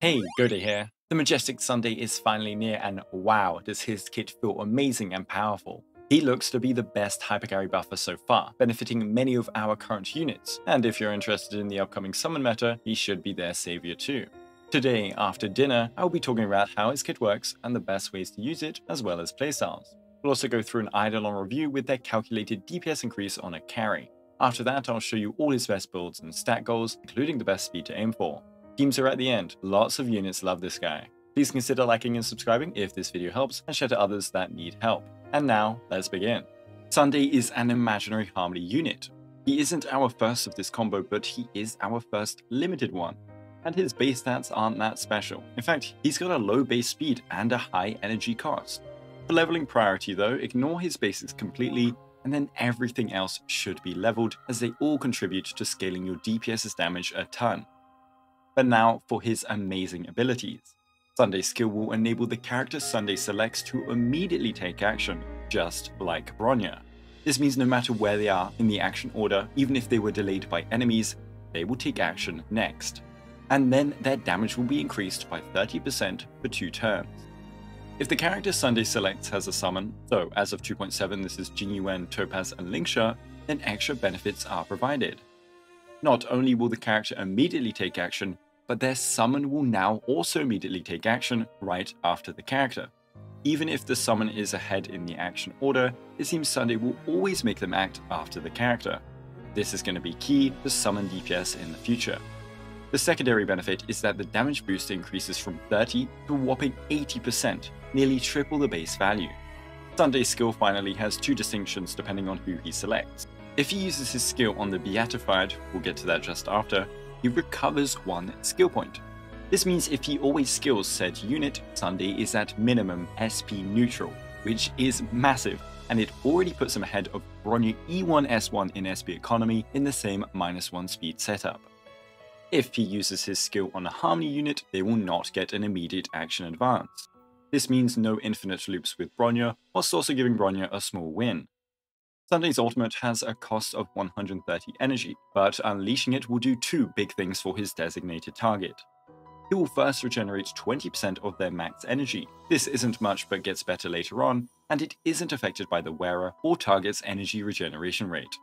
Hey, Guoday here. The majestic Sunday is finally near and wow, does his kit feel amazing and powerful. He looks to be the best hypercarry buffer so far, benefiting many of our current units, and if you're interested in the upcoming summon meta, he should be their savior too. Today, after dinner, I'll be talking about how his kit works and the best ways to use it, as well as playstyles. We'll also go through an Eidolon review with their calculated DPS increase on a carry. After that, I'll show you all his best builds and stat goals, including the best speed to aim for. Teams are at the end, lots of units love this guy. Please consider liking and subscribing if this video helps, and share to others that need help. And now, let's begin. Sunday is an imaginary harmony unit. He isn't our first of this combo, but he is our first limited one. And his base stats aren't that special. In fact, he's got a low base speed and a high energy cost. For leveling priority though, ignore his basics completely, and then everything else should be leveled, as they all contribute to scaling your DPS's damage a ton. But now for his amazing abilities. Sunday's skill will enable the character Sunday selects to immediately take action, just like Bronya. This means no matter where they are in the action order, even if they were delayed by enemies, they will take action next. And then their damage will be increased by 30% for 2 turns. If the character Sunday selects has a summon, so as of 2.7 this is Jing, Yuan, Topaz and Lingsha, then extra benefits are provided. Not only will the character immediately take action, but their summon will now also immediately take action right after the character. Even if the summon is ahead in the action order, it seems Sunday will always make them act after the character. This is going to be key to summon DPS in the future. The secondary benefit is that the damage boost increases from 30 to a whopping 80%, nearly triple the base value. Sunday's skill finally has 2 distinctions depending on who he selects. If he uses his skill on the Beatified, we'll get to that just after, he recovers 1 skill point. This means if he always skills said unit, Sunday is at minimum SP neutral, which is massive, and it already puts him ahead of Bronya E1S1 in SP economy in the same -1 speed setup. If he uses his skill on a harmony unit, they will not get an immediate action advance. This means no infinite loops with Bronya, whilst also giving Bronya a small win. Sunday's ultimate has a cost of 130 energy, but unleashing it will do 2 big things for his designated target. He will first regenerate 20% of their max energy. This isn't much but gets better later on, and it isn't affected by the wearer or target's energy regeneration rate.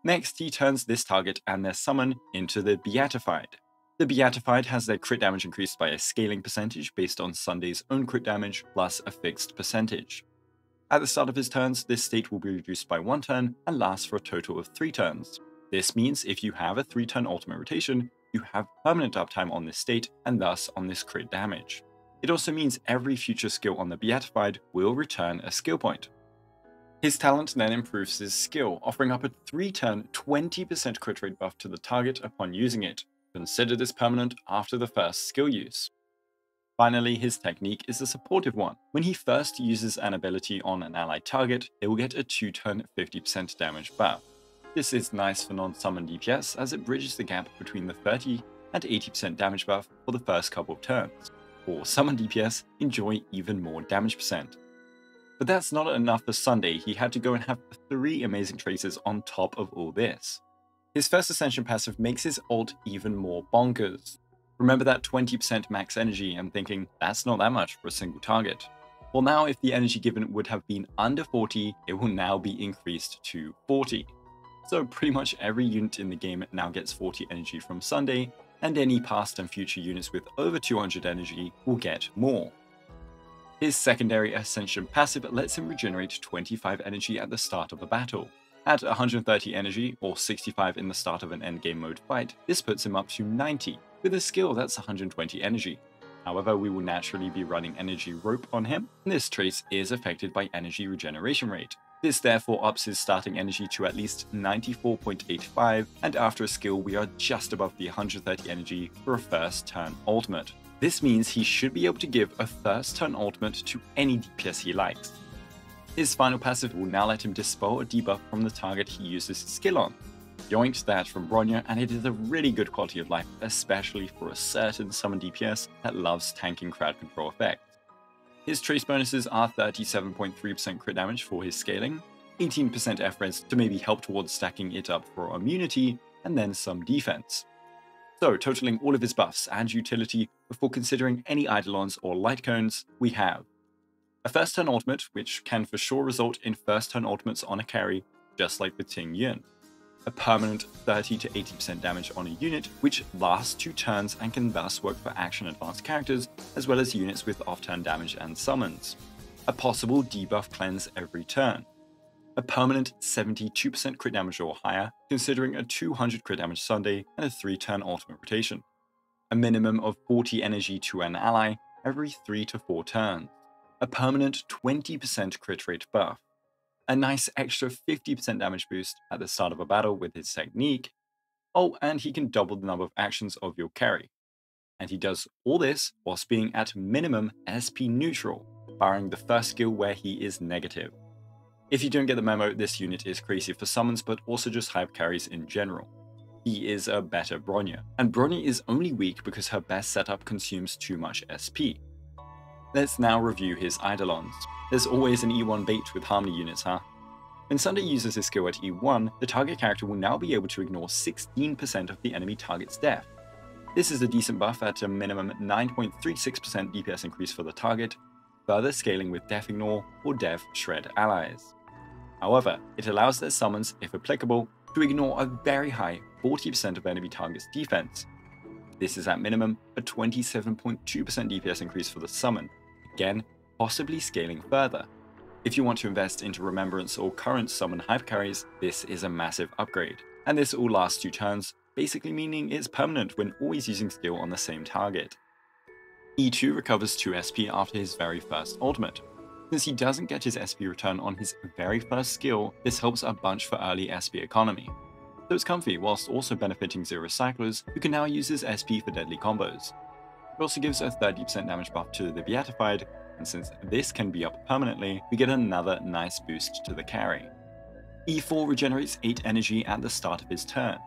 Next, he turns this target and their summon into the Beatified. The Beatified has their crit damage increased by a scaling percentage based on Sunday's own crit damage plus a fixed percentage. At the start of his turns, this state will be reduced by 1 turn and lasts for a total of 3 turns. This means if you have a 3-turn ultimate rotation, you have permanent uptime on this state and thus on this crit damage. It also means every future skill on the Beatified will return a skill point. His talent then improves his skill, offering up a 3-turn 20% crit rate buff to the target upon using it. Consider this permanent after the first skill use. Finally, his technique is a supportive one. When he first uses an ability on an allied target, they will get a 2-turn 50% damage buff. This is nice for non-summon DPS as it bridges the gap between the 30 and 80% damage buff for the first couple of turns. For summon DPS, enjoy even more damage percent. But that's not enough for Sunday, he had to go and have 3 amazing traces on top of all this. His first Ascension passive makes his ult even more bonkers. Remember that 20% max energy and thinking, that's not that much for a single target. Well now if the energy given would have been under 40, it will now be increased to 40. So pretty much every unit in the game now gets 40 energy from Sunday, and any past and future units with over 200 energy will get more. His secondary Ascension passive lets him regenerate 25 energy at the start of a battle. At 130 energy, or 65 in the start of an endgame mode fight, this puts him up to 90. With a skill that's 120 energy. However, we will naturally be running energy rope on him, and this trace is affected by energy regeneration rate. This therefore ups his starting energy to at least 94.85, and after a skill we are just above the 130 energy for a first turn ultimate. This means he should be able to give a first turn ultimate to any DPS he likes. His final passive will now let him dispel a debuff from the target he uses his skill on. Yoinked that from Bronya, and it is a really good quality of life, especially for a certain summon DPS that loves tanking crowd control effects. His trace bonuses are 37.3% crit damage for his scaling, 18% F-res to maybe help towards stacking it up for immunity, and then some defense. So, totaling all of his buffs and utility before considering any eidolons or light cones, we have a first turn ultimate, which can for sure result in first turn ultimates on a carry, just like with Ting Yuan. A permanent 30 to 80% damage on a unit, which lasts 2 turns and can thus work for action advanced characters, as well as units with off-turn damage and summons. A possible debuff cleanse every turn. A permanent 72% crit damage or higher, considering a 200 crit damage Sunday and a 3-turn ultimate rotation. A minimum of 40 energy to an ally every 3 to 4 turns. A permanent 20% crit rate buff. A nice extra 50% damage boost at the start of a battle with his technique. Oh, and he can double the number of actions of your carry. And he does all this whilst being at minimum SP neutral, barring the first skill where he is negative. If you don't get the memo, this unit is crazy for summons, but also just hype carries in general. He is a better Bronya, and Bronya is only weak because her best setup consumes too much SP. Let's now review his eidolons. There's always an E1 bait with Harmony units, huh? When Sunday uses his skill at E1, the target character will now be able to ignore 16% of the enemy target's death. This is a decent buff at a minimum 9.36% DPS increase for the target, further scaling with Def Ignore or Def Shred allies. However, it allows their summons, if applicable, to ignore a very high 40% of enemy target's defense. This is at minimum a 27.2% DPS increase for the summon, again, possibly scaling further. If you want to invest into Remembrance or current summon hypercarries, this is a massive upgrade. And this all lasts 2 turns, basically meaning it's permanent when always using skill on the same target. E2 recovers 2 SP after his very first ultimate. Since he doesn't get his SP return on his very first skill, this helps a bunch for early SP economy. So it's comfy whilst also benefiting Zero Cyclers, who can now use his SP for deadly combos. It also gives a 30% damage buff to the Beatified, and since this can be up permanently, we get another nice boost to the carry. E4 regenerates 8 energy at the start of his turn.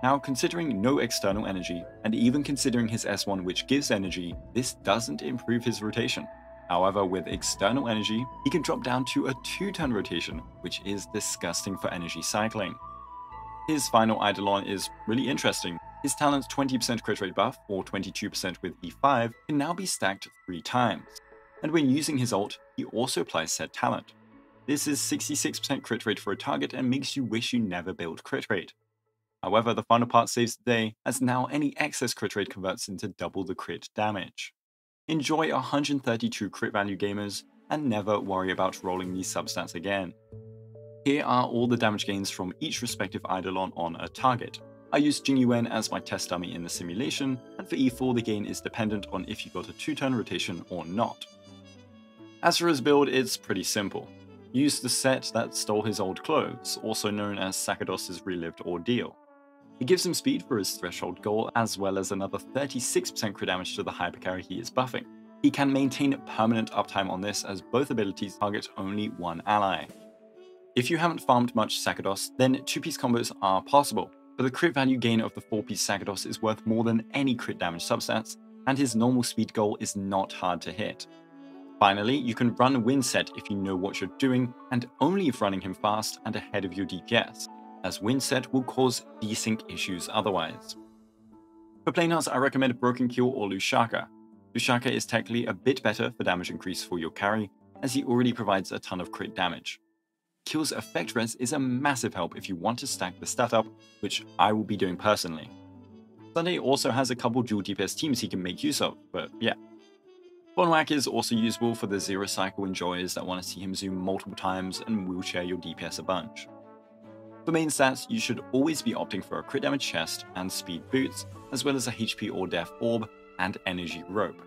Now, considering no external energy, and even considering his S1 which gives energy, this doesn't improve his rotation. However, with external energy, he can drop down to a 2-turn rotation, which is disgusting for energy cycling. His final Eidolon is really interesting. His talent's 20% crit rate buff, or 22% with E5, can now be stacked 3 times. And when using his ult, he also applies said talent. This is 66% crit rate for a target and makes you wish you never built crit rate. However, the final part saves the day, as now any excess crit rate converts into double the crit damage. Enjoy 132 crit value gamers, and never worry about rolling these substats again. Here are all the damage gains from each respective Eidolon on a target. I used Jing Yuan as my test dummy in the simulation, and for E4 the gain is dependent on if you got a 2-turn rotation or not. As for his build, it's pretty simple. Use the set that stole his old clothes, also known as Sakados's Relived Ordeal. It gives him speed for his threshold goal, as well as another 36% crit damage to the hypercarry he is buffing. He can maintain permanent uptime on this, as both abilities target only one ally. If you haven't farmed much Sakados, then 2-piece combos are possible, but the crit value gain of the 4-piece Sakados is worth more than any crit damage substats, and his normal speed goal is not hard to hit. Finally, you can run Windset if you know what you're doing, and only if running him fast and ahead of your DPS, as Windset will cause desync issues otherwise. For Planars, I recommend Broken Kill or Lusaka. Lusaka is technically a bit better for damage increase for your carry, as he already provides a ton of crit damage. Kill's effect res is a massive help if you want to stack the stat up, which I will be doing personally. Sunday also has a couple dual DPS teams he can make use of, but yeah. Bonwhack is also usable for the Zero Cycle enjoyers that want to see him zoom multiple times and wheelchair your DPS a bunch. For main stats, you should always be opting for a crit damage chest and speed boots, as well as a HP or def orb and energy rope.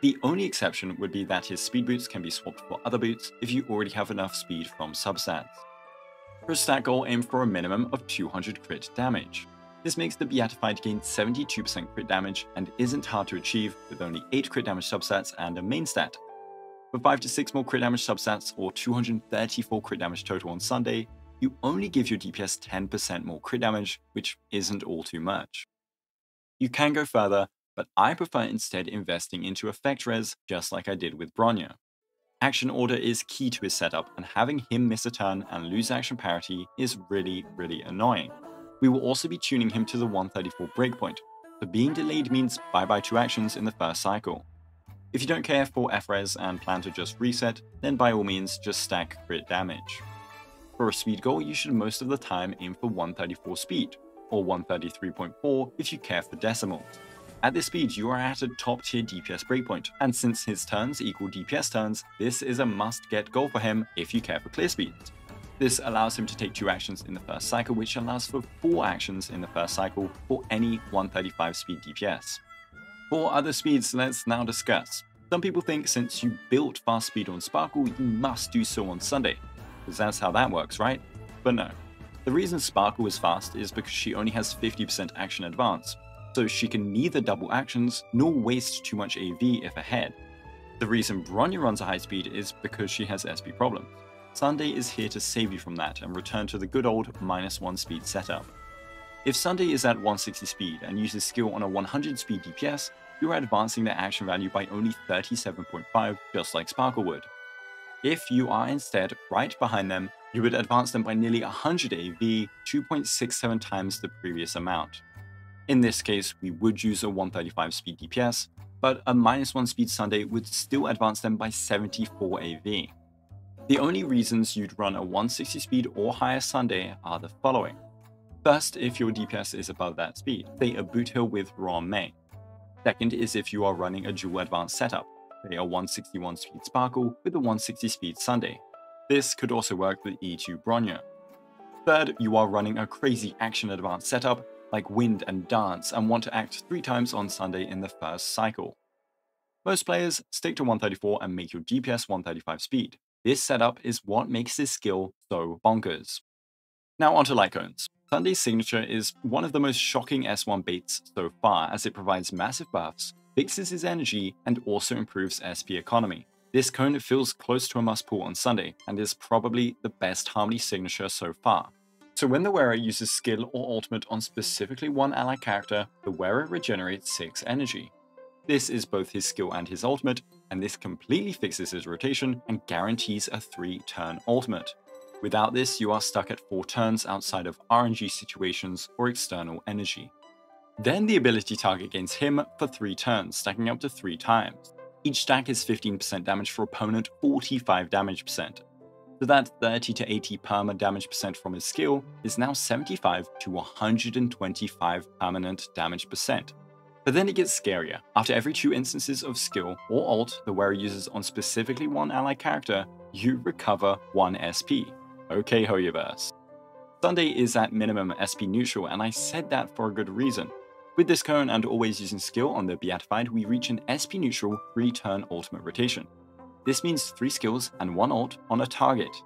The only exception would be that his speed boots can be swapped for other boots if you already have enough speed from substats. For a stat goal, aim for a minimum of 200 crit damage. This makes the Beatified gain 72% crit damage and isn't hard to achieve with only 8 crit damage substats and a main stat. For 5 to 6 more crit damage substats or 234 crit damage total on Sunday, you only give your DPS 10% more crit damage, which isn't all too much. You can go further, but I prefer instead investing into effect res just like I did with Bronya. Action order is key to his setup, and having him miss a turn and lose action parity is really annoying. We will also be tuning him to the 134 breakpoint, so being delayed means bye-bye 2 actions in the first cycle. If you don't care for FRES and plan to just reset, then by all means just stack crit damage. For a speed goal, you should most of the time aim for 134 speed, or 133.4 if you care for decimals. At this speed, you are at a top tier DPS breakpoint, and since his turns equal DPS turns, this is a must-get goal for him if you care for clear speeds. This allows him to take 2 actions in the first cycle, which allows for 4 actions in the first cycle for any 135 speed DPS. For other speeds, let's now discuss. Some people think since you built fast speed on Sparkle, you must do so on Sunday, because that's how that works, right? But no. The reason Sparkle is fast is because she only has 50% action advance, so she can neither double actions nor waste too much AV if ahead. The reason Bronya runs a high speed is because she has SP problems. Sunday is here to save you from that and return to the good old -1 speed setup. If Sunday is at 160 speed and uses skill on a 100 speed DPS, you are advancing their action value by only 37.5, just like Sparkle would. If you are instead right behind them, you would advance them by nearly 100 AV, 2.67 times the previous amount. In this case, we would use a 135 speed DPS, but a -1 speed Sunday would still advance them by 74 AV. The only reasons you'd run a 160 speed or higher Sunday are the following. First, if your DPS is above that speed, say a boot hill with Ron May. Second is if you are running a dual advanced setup, say a 161 speed Sparkle with a 160 speed Sunday. This could also work with E2 Bronya. Third, you are running a crazy action advanced setup like Wind and Dance and want to act 3 times on Sunday in the first cycle. Most players stick to 134 and make your DPS 135 speed. This setup is what makes this skill so bonkers. Now onto Lycones. Sunday's signature is one of the most shocking S1 baits so far as it provides massive buffs, fixes his energy, and also improves SP economy. This cone feels close to a must pull on Sunday and is probably the best Harmony signature so far. So when the wearer uses skill or ultimate on specifically one ally character, the wearer regenerates 6 energy. This is both his skill and his ultimate, and this completely fixes his rotation and guarantees a 3-turn ultimate. Without this, you are stuck at 4 turns outside of RNG situations or external energy. Then the ability target gains him for 3 turns, stacking up to 3 times. Each stack is 15% damage for opponent, 45 damage percent. So that 30 to 80 perma damage percent from his skill is now 75 to 125 permanent damage percent. But then it gets scarier. After every 2 instances of skill or ult the wearer uses on specifically one ally character, you recover 1 SP. Okay, Hoyoverse. Sunday is at minimum SP neutral, and I said that for a good reason. With this cone and always using skill on the Beatified, we reach an SP neutral 3-turn ultimate rotation. This means 3 skills and 1 ult on a target.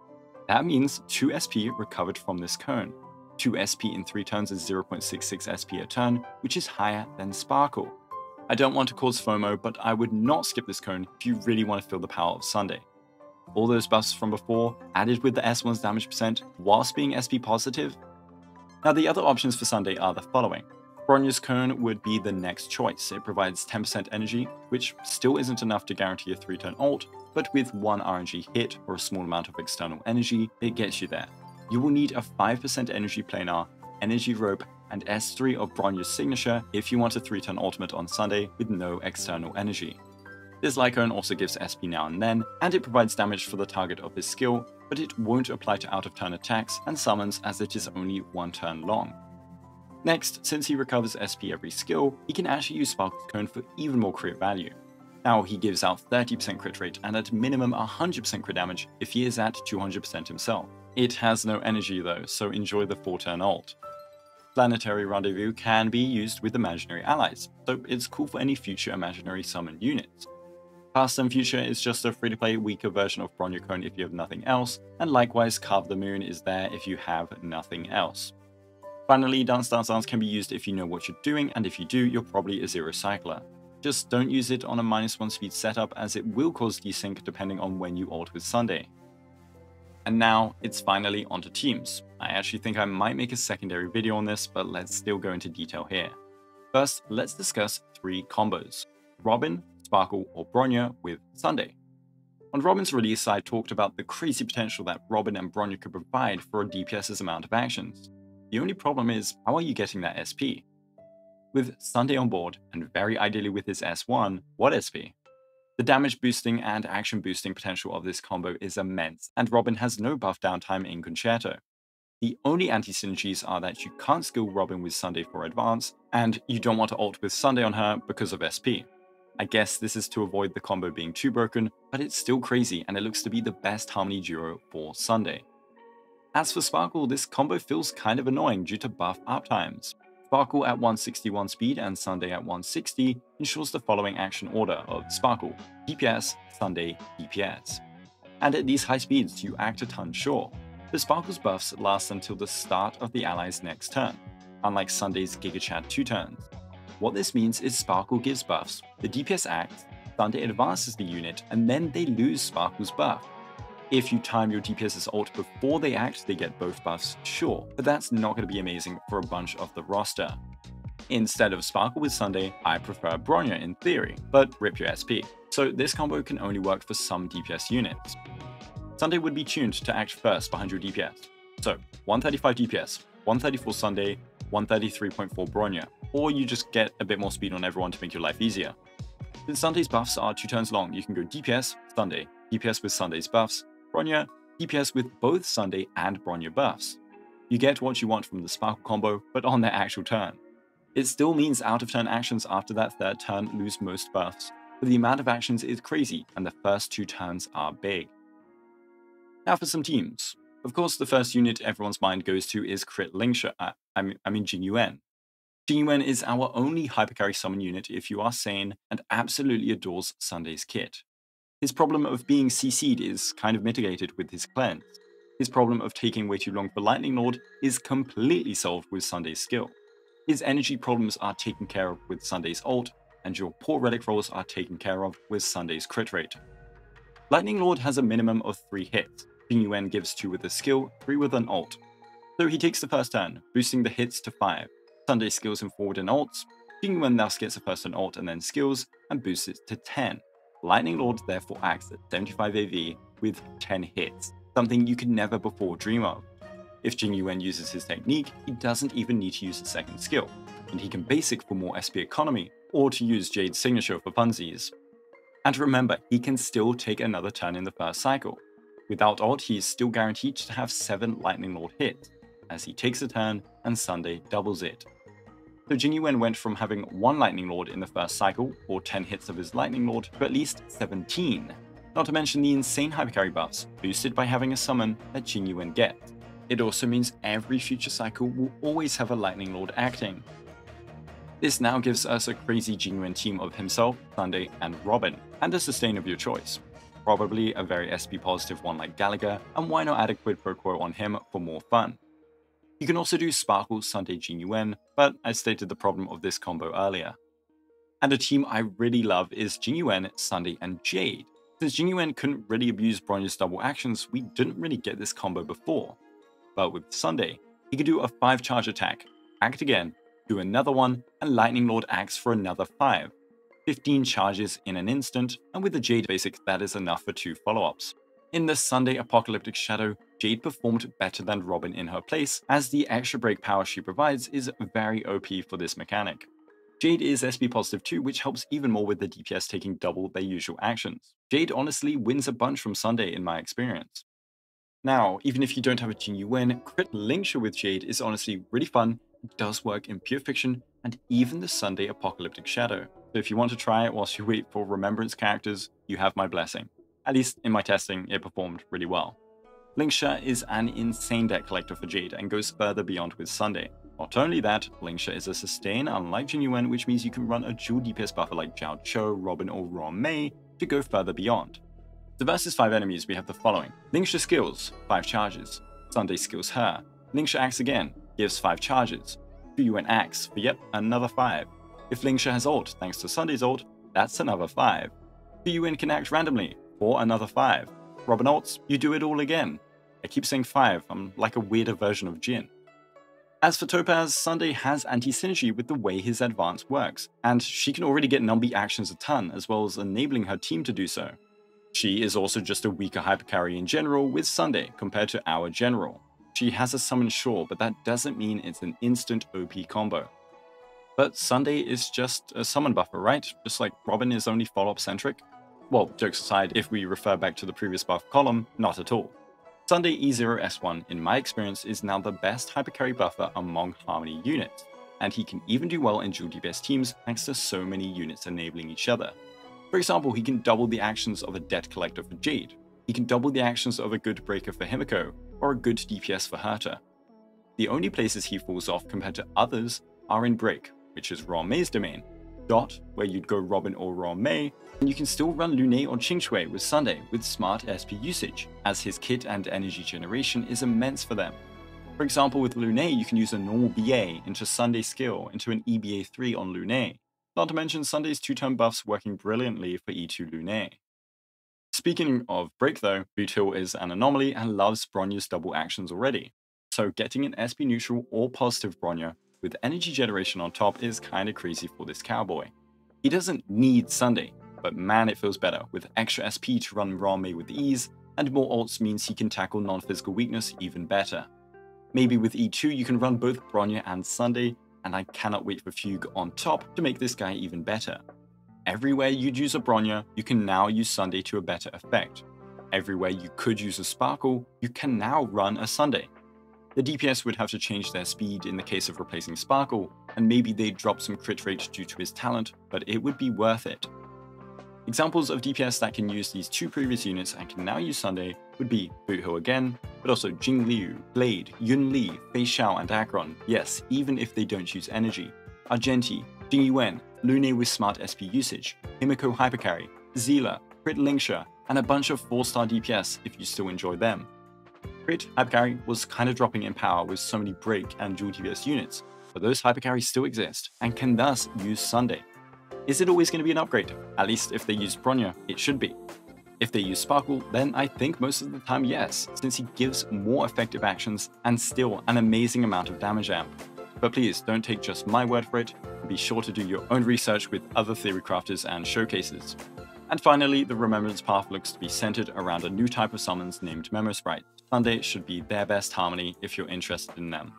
That means 2 SP recovered from this cone. 2 SP in 3 turns is 0.66 SP a turn, which is higher than Sparkle. I don't want to cause FOMO, but I would not skip this cone if you really want to feel the power of Sunday. All those buffs from before, added with the S1's damage percent, whilst being SP positive. Now the other options for Sunday are the following. Bronya's cone would be the next choice. It provides 10% energy, which still isn't enough to guarantee a 3-turn ult, but with 1 RNG hit or a small amount of external energy, it gets you there. You will need a 5% energy planar, energy rope, and S3 of Bronya's signature if you want a 3-turn ultimate on Sunday with no external energy. This Lycone also gives SP now and then, and it provides damage for the target of his skill, but it won't apply to out-of-turn attacks and summons as it is only 1 turn long. Next, since he recovers SP every skill, he can actually use Sparkle's Cone for even more crit value. Now he gives out 30% crit rate and at minimum 100% crit damage if he is at 200% himself. It has no energy though, so enjoy the 4-turn ult. Planetary Rendezvous can be used with imaginary allies, so it's cool for any future imaginary summon units. Past and Future is just a free-to-play weaker version of Bronya Cone if you have nothing else, and likewise Carve the Moon is there if you have nothing else. Finally, Dance Dance Dance can be used if you know what you're doing, and if you do, you're probably a zero cycler. Just don't use it on a -1 speed setup as it will cause desync depending on when you ult with Sunday. And now, it's finally onto teams. I actually think I might make a secondary video on this, but let's still go into detail here. First, let's discuss 3 combos. Robin, Sparkle, or Bronya with Sunday. On Robin's release, I talked about the crazy potential that Robin and Bronya could provide for a DPS's amount of actions. The only problem is, how are you getting that SP? With Sunday on board, and very ideally with his S1, what SP? The damage boosting and action boosting potential of this combo is immense, and Robin has no buff downtime in Concerto. The only anti-synergies are that you can't skill Robin with Sunday for advance, and you don't want to ult with Sunday on her because of SP. I guess this is to avoid the combo being too broken, but it's still crazy and it looks to be the best harmony duo for Sunday. As for Sparkle, this combo feels kind of annoying due to buff uptimes. Sparkle at 161 speed and Sunday at 160 ensures the following action order of Sparkle, DPS, Sunday, DPS. And at these high speeds, you act a ton sure. The Sparkle's buffs last until the start of the ally's next turn, unlike Sunday's Giga Chat 2 turns. What this means is Sparkle gives buffs, the DPS acts, Sunday advances the unit, and then they lose Sparkle's buff. If you time your DPS's ult before they act, they get both buffs, sure, but that's not going to be amazing for a bunch of the roster. Instead of Sparkle with Sunday, I prefer Bronya in theory, but rip your SP. So this combo can only work for some DPS units. Sunday would be tuned to act first behind your DPS. So 135 DPS, 134 Sunday, 133.4 Bronya, or you just get a bit more speed on everyone to make your life easier. Since Sunday's buffs are 2 turns long, you can go DPS, Sunday, DPS with Sunday's buffs, Bronya, DPS with both Sunday and Bronya buffs. You get what you want from the Sparkle combo, but on their actual turn. It still means out-of-turn actions after that third turn lose most buffs, but the amount of actions is crazy and the first 2 turns are big. Now for some teams. Of course, the first unit everyone's mind goes to is Crit Lingsha, Jing Yuan. Jing Yuan is our only hypercarry summon unit if you are sane and absolutely adores Sunday's kit. His problem of being CC'd is kind of mitigated with his cleanse. His problem of taking way too long for Lightning Lord is completely solved with Sunday's skill. His energy problems are taken care of with Sunday's ult, and your poor relic rolls are taken care of with Sunday's crit rate. Lightning Lord has a minimum of 3 hits. Jing Yuan gives 2 with a skill, 3 with an ult. So he takes the first turn, boosting the hits to 5. Sunday skills him forward and ults. Jing Yuan thus gets a first an ult and then skills, and boosts it to 10. Lightning Lord therefore acts at 75 AV with 10 hits, something you could never before dream of. If Jing Yuan uses his technique, he doesn't even need to use a second skill, and he can basic for more SP economy, or to use Jade's signature for funsies. And remember, he can still take another turn in the first cycle. Without ult, he is still guaranteed to have 7 Lightning Lord hits, as he takes a turn and Sunday doubles it. So Jing Yuan went from having 1 Lightning Lord in the first cycle, or 10 hits of his Lightning Lord, to at least 17. Not to mention the insane hypercarry buffs, boosted by having a summon that Jing Yuan gets. It also means every future cycle will always have a Lightning Lord acting. This now gives us a crazy Jing Yuan team of himself, Sunday, and Robin, and a sustain of your choice. Probably a very SP positive one like Gallagher, and why not add a quid pro quo on him for more fun. You can also do Sparkle, Sunday, Jing Yuan, but I stated the problem of this combo earlier. And a team I really love is Jing Yuan, Sunday, and Jade. Since Jing Yuan couldn't really abuse Bronya's double actions, we didn't really get this combo before. But with Sunday, he could do a 5 charge attack, act again, do another one, and Lightning Lord acts for another 5. 15 charges in an instant, and with the Jade basic that is enough for 2 follow-ups. In the Sunday Apocalyptic Shadow, Jade performed better than Robin in her place, as the extra break power she provides is very OP for this mechanic. Jade is SP positive too, which helps even more with the DPS taking double their usual actions. Jade honestly wins a bunch from Sunday in my experience. Now, even if you don't have a Jing Yuan, Crit Lingsha with Jade is honestly really fun, it does work in pure fiction, and even the Sunday Apocalyptic Shadow. So if you want to try it whilst you wait for Remembrance characters, you have my blessing. At least in my testing, it performed really well. Lingsha is an insane deck collector for Jade and goes further beyond with Sunday. Not only that, Lingsha is a sustain unlike Jing Yuan, which means you can run a dual DPS buffer like Zhao Cho, Robin, or Ron Mei to go further beyond. So versus 5 enemies, we have the following. Lingsha skills, 5 charges. Sunday skills her. Lingsha acts again, gives 5 charges. Yuan acts for yep, another 5. If Lingsha has ult, thanks to Sunday's ult, that's another 5. Yuan can act randomly, for another 5. Robin ults, you do it all again. I keep saying 5, I'm like a weirder version of Jin. As for Topaz, Sunday has anti-synergy with the way his advance works, and she can already get Numby actions a ton, as well as enabling her team to do so. She is also just a weaker hypercarry in general with Sunday compared to our general. She has a summon sure, but that doesn't mean it's an instant OP combo. But Sunday is just a summon buffer, right? Just like Robin is only follow-up centric? Well, jokes aside, if we refer back to the previous buff column, not at all. Sunday E0S1, in my experience, is now the best hypercarry buffer among Harmony units, and he can even do well in dual DPS teams thanks to so many units enabling each other. For example, he can double the actions of a Debt Collector for Jade, he can double the actions of a good Breaker for Himiko, or a good DPS for Herta. The only places he falls off compared to others are in Break, which is Raw May's domain, Dot, where you'd go Robin or Raw May, and you can still run Lune or Qingxue with Sunday with smart SP usage, as his kit and energy generation is immense for them. For example, with Lune, you can use a normal BA into Sunday skill into an EBA 3 on Lune, not to mention Sunday's 2-turn buffs working brilliantly for E2 Lune. Speaking of Break though, Boothill is an anomaly and loves Bronya's double actions already, so getting an SP neutral or positive Bronya with energy generation on top is kinda crazy for this cowboy. He doesn't need Sunday, but man it feels better with extra SP to run Raw May with ease, and more ults means he can tackle non-physical weakness even better. Maybe with E2 you can run both Bronya and Sunday, and I cannot wait for Fugue on top to make this guy even better. Everywhere you'd use a Bronya, you can now use Sunday to a better effect. Everywhere you could use a Sparkle, you can now run a Sunday. The DPS would have to change their speed in the case of replacing Sparkle, and maybe they'd drop some crit rate due to his talent, but it would be worth it. Examples of DPS that can use these two previous units and can now use Sunday would be Boothill again, but also Jing Liu, Blade, YUNLI, Fei Xiao and Akron, yes, even if they don't use energy, Argenti, Jing Yuan, Lune with smart SP usage, Himiko Hypercarry, Zila, Crit Lingsha, and a bunch of 4-star DPS if you still enjoy them. Crit Hypercarry was kinda dropping in power with so many Break and dual DPS units, but those Hypercarries still exist and can thus use Sunday. Is it always going to be an upgrade? At least if they use Bronya, it should be. If they use Sparkle, then I think most of the time yes, since he gives more effective actions and still an amazing amount of damage amp. But please don't take just my word for it, be sure to do your own research with other theory crafters and showcases. And finally, the Remembrance path looks to be centered around a new type of summons named Memo Sprites. Sunday should be their best harmony if you're interested in them.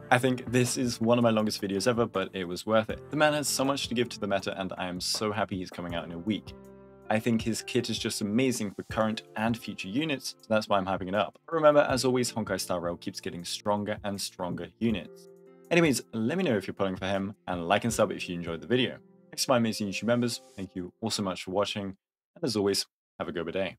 I think this is one of my longest videos ever, but it was worth it. The man has so much to give to the meta and I am so happy he's coming out in a week. I think his kit is just amazing for current and future units, so that's why I'm hyping it up. Remember, as always, Honkai Star Rail keeps getting stronger and stronger units. Anyways, let me know if you're pulling for him, and like and sub if you enjoyed the video. Thanks to my amazing YouTube members, thank you all so much for watching, and as always, have a Guoba day.